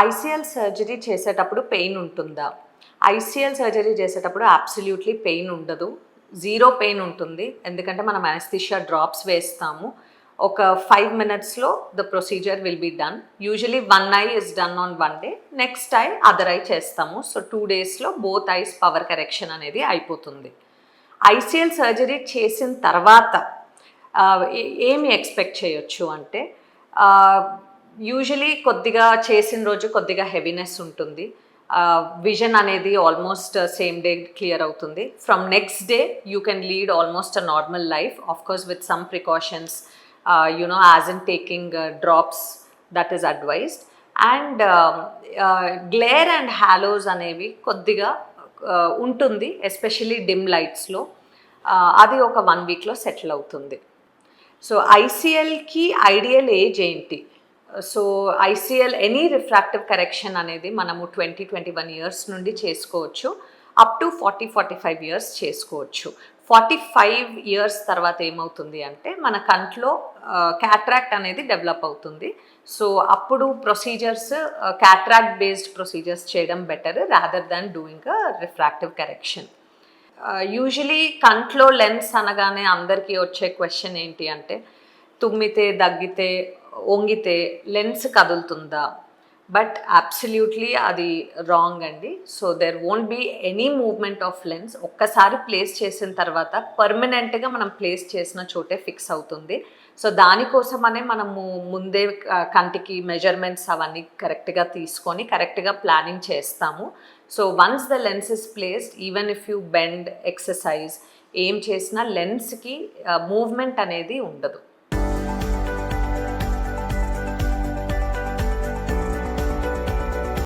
ICL surgery చేసేటప్పుడు pain ఉంటుందా? ICL surgery చేసేటప్పుడు అబ్సల్యూట్లీ పెయిన్ ఉండదు. జీరో పెయిన్ ఉంటుంది. ఎందుకంటే మనం అనస్థీషియా డ్రాప్స్ వేస్తాము. ఒక 5 minutesలో the procedure will be done. Usually 1 eye is done on 1 day. Next eye other eye చేస్తాము. సో 2 daysలో బోత్ ఐస్ పవర్ కరెక్షన్ అనేది అయిపోతుంది. ఐసీఎల్ సర్జరీ చేసిన తర్వాత ఏమి ఎక్స్పెక్ట్ చేయొచ్చు అంటే, యూజువలీ కొద్దిగా చేసిన రోజు కొద్దిగా హెవీనెస్ ఉంటుంది. విజన్ అనేది ఆల్మోస్ట్ సేమ్ డే క్లియర్ అవుతుంది. From next day you can lead almost a normal life, of course with some precautions, as in taking drops that is advised. And glare and halos అనేవి కొద్దిగా ఉంటుంది, especially dim లైట్స్లో. అది ఒక 1 weekలో settle అవుతుంది. So ఐసీఎల్కి ఐడియల్ ఏజ్ ఏంటి? So ICL any refractive correction అనేది మనము 20-21 years నుండి చేసుకోవచ్చు. అప్ టు 40-45 years చేసుకోవచ్చు. 45 years తర్వాత ఏమవుతుంది అంటే మన కంట్లో క్యాట్రాక్ట్ అనేది డెవలప్ అవుతుంది. సో అప్పుడు ప్రొసీజర్స్ క్యాట్రాక్ట్ బేస్డ్ ప్రొసీజర్స్ చేయడం better rather than doing a refractive correction. Usually కంట్లో లెన్స్ అనగానే అందరికీ వచ్చే క్వశ్చన్ ఏంటి అంటే, తుమ్మితే, దగ్గితే, వంగితే లెన్స్ కదులుతుందా? బట్ అబ్సల్యూట్లీ అది రాంగ్ అండి. So there won't be any movement of lens. ఒక్కసారి ప్లేస్ చేసిన తర్వాత పర్మనెంట్గా మనం ప్లేస్ చేసిన చోటే ఫిక్స్ అవుతుంది. సో దానికోసమనే మనము ముందే కంటికి మెజర్మెంట్స్ అవన్నీ కరెక్ట్గా తీసుకొని కరెక్ట్గా ప్లానింగ్ చేస్తాము. So once the lens is placed, even if you bend, exercise ఏం చేసినా లెన్స్కి మూవ్మెంట్ అనేది ఉండదు.